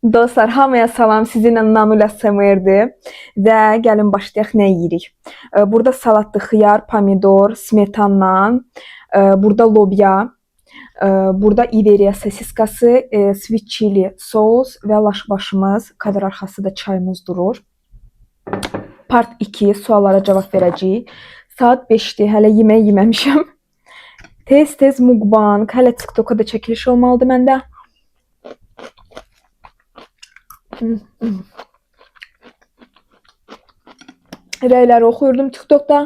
Dostlar, hamıya salam. Sizinlə Nanula SMR-dir və gəlin başlayaq nə yeyirik. Burada salatlı xiyar, pomidor, smetanla, burada lobya, burada İveriya sosiskası, sweet chili sos və laşbaşımız, kadr arxasında çayımız durur. Part 2 suallara cavab verəcəyik. Saat 5-dir, hələ yemək yeməmişəm. Tez-tez mukbang, hələ TikToka da çəkiliş olmalıdır məndə. Rəyləri oxuyurdum TikTokda.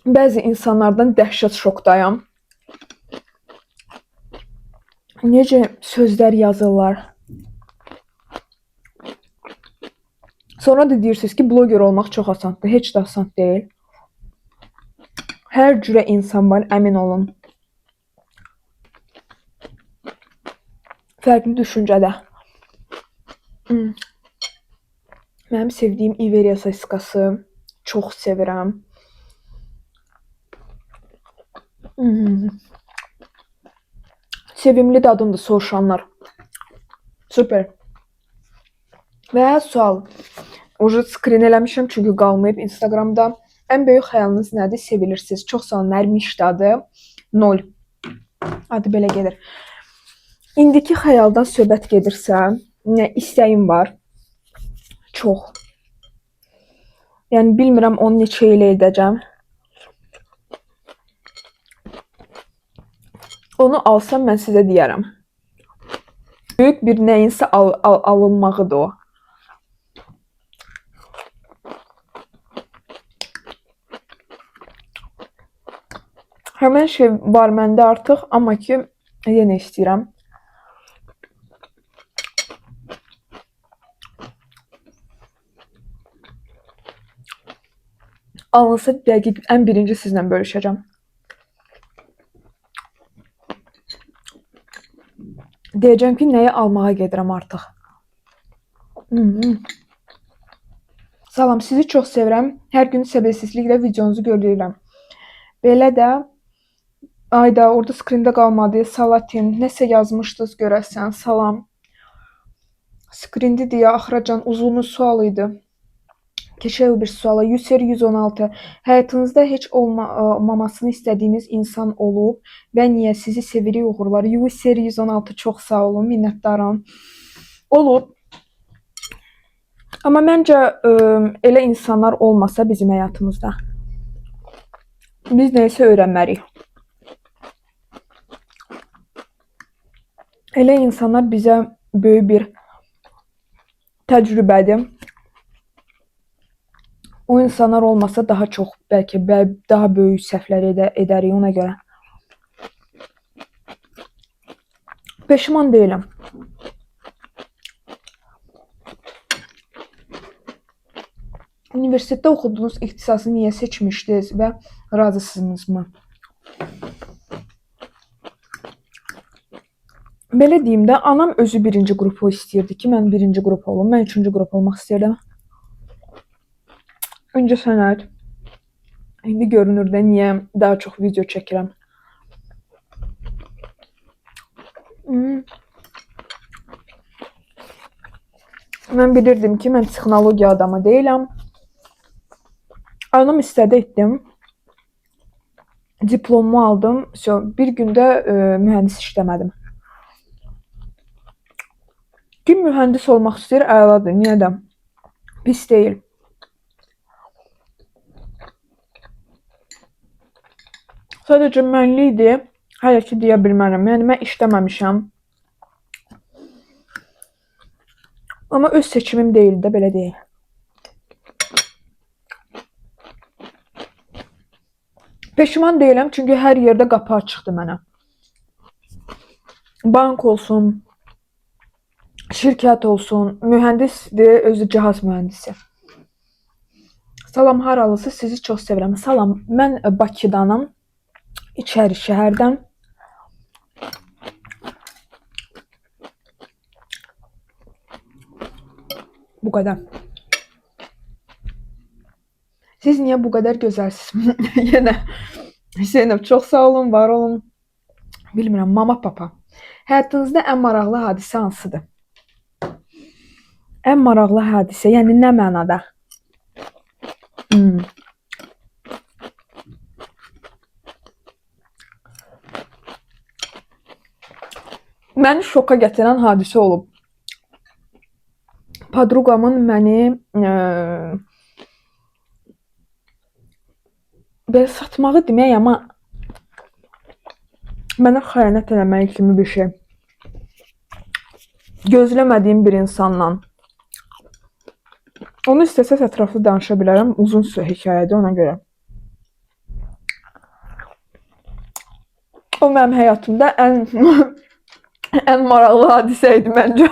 Bəzi insanlardan dəhşət şokdayam. Necə sözlər yazırlar. Sonra da deyirsiniz ki, bloger olmaq çox asandır. Heç də asan deyil. Hər cürə insan var, əmin olun. Fərqli düşüncədə. Mənim sevdiyim İveriya sosiskası. Çox sevirəm. Sevimli dadındır soruşanlar. Süper. Və sual. Ucu skrin eləmişəm çünki qalmayıb Instagramda. Ən böyük xəyalınız nədir? Sevilirsiniz. Çox sağ olun. Nərmiş dadı 0. Adı belə gedir. İndiki xəyaldan söhbət gedirsə, nə istəyim var? Çox. Yəni bilmirəm onu neçə ilə edəcəm. Onu alsam mən sizə deyərəm. Böyük bir nəyinsə alınmağıdır o. Həmən şey var məndə artıq, amma ki yenə istəyirəm. Alınsa dəqiq ən birinci sizlə bölüşəcəm. Deyəcəm ki, nəyi almağa gedirəm artıq. Salam, sizi çox sevirəm. Hər gün səbirsizliklə videonuzu gözləyirəm. Belə də, ayda orada skrində qalmadı, salatin, nəsə yazmışdınız görəsən, salam. Skrindi deyə axıracan uzun sual idi. Keçək bir suala. 100/116. Həyatınızda heç olmamasını istədiyiniz insan olub və niyə? Sizi sevirik uğurlar. 100/116 çox sağ olun, minnətdaram. Olub. Amma məncə elə insanlar olmasa bizim həyatımızda biz nəyisə öyrənməliyik. Elə insanlar bizə böyük bir təcrübədir. O insanlar olmasa daha çox, bəlkə daha böyük səhvlər edərik ona görə. Peşman deyiləm. Universitetdə oxuduğunuz ixtisası niyə seçmişdiniz və razısınızmı? Belə deyim də, anam özü birinci qrupu istəyirdi ki, mən birinci qrup olum. Mən üçüncü qrup olmaq istəyirdim. Öncə sənət. İndi görünür də niyə daha çox video çəkirəm. Mən bilirdim ki, mən texnologiya adamı deyiləm. Anam istədi etdim. Diplomumu aldım. Bir gündə mühəndis işləmədim. Kim mühəndis olmaq istəyir, əladır. Niyə də? Pis deyil. Sadəcə mənlikdir. Hələ ki deyə bilmərəm. Yəni mən işləməmişəm. Amma öz seçimim deyil də, belə deyil. Peşman deyiləm, çünki hər yerdə qapı açıqdır mənə. Bank olsun, şirkət olsun, mühəndisdir, özü cihaz mühəndisi. Salam, haralısınız? Sizi çox sevirəm. Salam, mən Bakıdanam, İçəri şəhərdən. Bu qədər. Siz niyə bu qədər gözəlsiniz? Yenə Hüseynov, çox sağ olun, var olun. Bilmirəm, mama papa. Həyatınızda ən maraqlı hadisə hansıdır? Ən maraqlı hadisə, yəni nə mənada? Hmm. Məni şoka gətirən hadisə olub. Podruqamın məni belə satmağı demək, amma mənə xəyanət eləmək kimi bir şey. Gözləmədiyim bir insanla. Onu istəsəz ətraflı danışa bilərəm. Uzun hekayədir ona görə. O mənim həyatımda ən maraqlı hadisə idi məncə.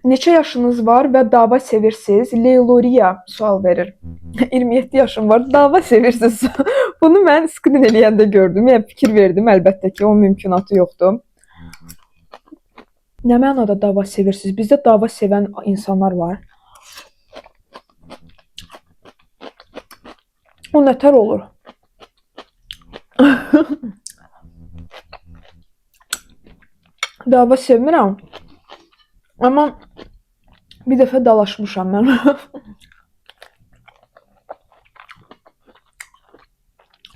Neçə yaşınız var və dava sevirsiniz? Leyloriya sual verir. 27 yaşım var, dava sevirsiniz. Bunu mən skrin eləyəndə gördüm. Yəni fikir verdim, əlbəttə ki, onun mümkünatı yoxdur. Nə mənada dava sevirsiniz? Bizdə dava sevən insanlar var. O nətər olur? Dava sevmirəm. Amma bir dəfə dalaşmışam mən.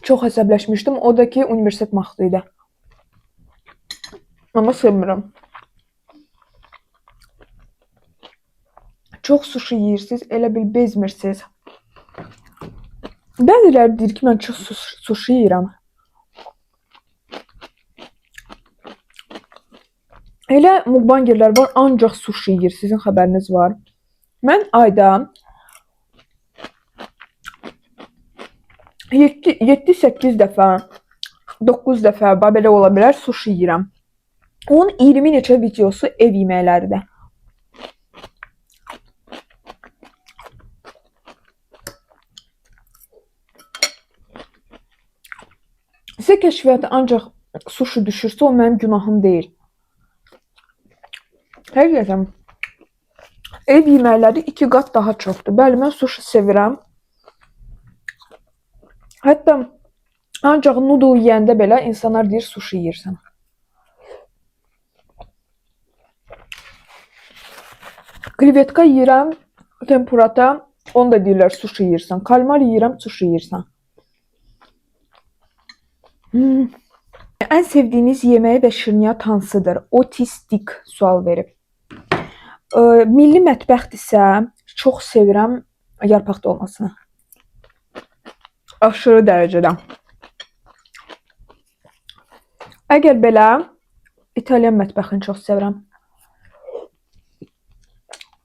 Çox əsəbləşmişdim. O da ki, universitet vaxtı idi. Amma sevmirəm. Çox sushi yeyirsiniz, elə bil bezmirsiniz. Bəziləri deyir ki, mən çox sushi yeyirəm. Elə mukbangirlər var, ancaq sushi yeyir, sizin xəbəriniz var. Mən ayda 7-8 dəfə, 9 dəfə, belə ola bilər, sushi yeyirəm. Onun 20 neçə videosu ev yeməkləridir. Sizə kəşfiyyatı ancaq sushi düşürsə, o mənim günahım deyil. Həqiqətən, ev yeməkləri 2 qat daha çoxdur. Bəli, mən sushi sevirəm. Hətta ancaq noodle yeyəndə belə insanlar deyir sushi yeyirsən. Krevetka yeyirəm, tempurata, onu da deyirlər sushi yeyirsən. Kalmar yeyirəm, sushi yeyirsən. Ən sevdiyiniz yeməyi və şirniyyat hansıdır? Otistik sual verib. Milli mətbəxdirsə, çox sevirəm yarpaq dolmasını. Aşırı dərəcədə. Əgər belə, İtalyan mətbəxini çox sevirəm.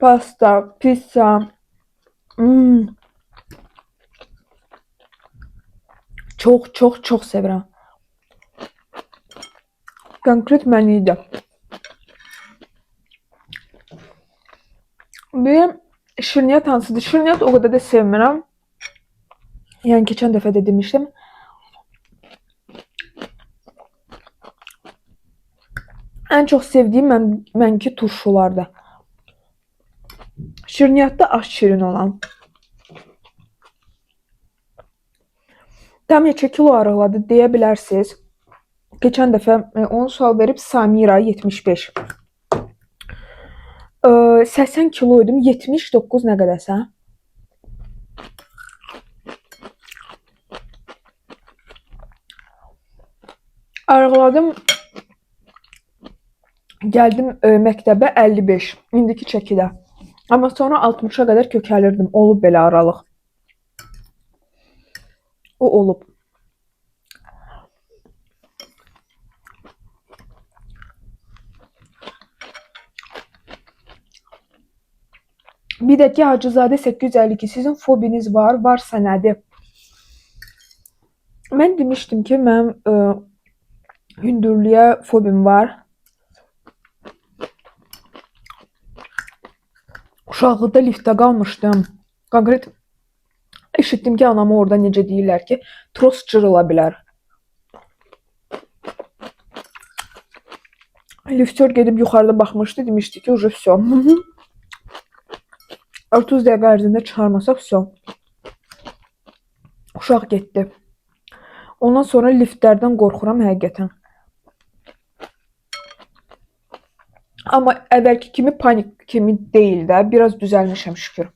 Pasta, pizza. Çox sevirəm. Konkret menüdə. Bir şirniyyat hansıdır? Şirniyyat o qədər də sevmirəm. Yəni keçən dəfə də demişdim. Ən çox sevdiyim mənki turşulardır. Şirniyyatda az şirin olan. Tam neçə kilo arıqladı deyə bilərsiniz. Keçən dəfə onu sual verib Samira 75. 80 kilo idim, 79 nə qədərsə. Arıqladım. Gəldim məktəbə 55, indiki çəkidə. Amma sonra 60-a qədər kökəlirdim. Olub belə aralıq. O olub. Bir də ki, Hacızadə 852, sizin fobiniz var, varsa nədir? Mən demişdim ki, mənim hündürlüyə fobim var. Uşaqlıqda liftdə qalmışdım. Konkret eşitdim ki, anama orada necə deyirlər ki, tros cırıla bilər. Liftör gedib yuxarıda baxmışdı, demişdi ki, ucu vəsə. 30 dəqiqə ərzində çıxarmasaq vəsə. Uşaq getdi. Ondan sonra liftlərdən qorxuram həqiqətən. Amma əvvəlki kimi panik kimi deyil də, biraz düzəlmişəm şükür.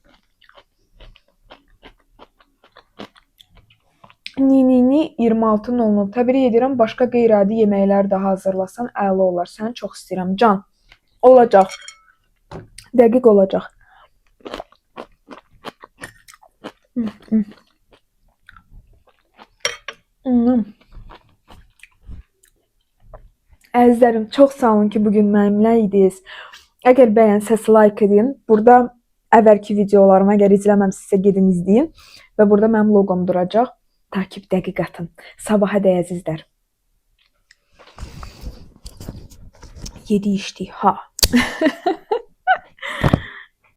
Ninini 26:00. Təbrik edirəm. Başqa qeyri-adi yeməklər də hazırlasan əla olar. Səni çox istəyirəm can. Olacaq. Dəqiq olacaq. Əzizlərim, çox sağ olun ki, bugün mənimlə idiniz. Əgər bəyənsəz like edin. Burada əvvəlki videolarımı əgər izləməmsinizsə gedin izləyin və burada mənim loqom duracaq. Takip dəqiq atın. Sabaha dək əzizlər. Yedi içdik ha.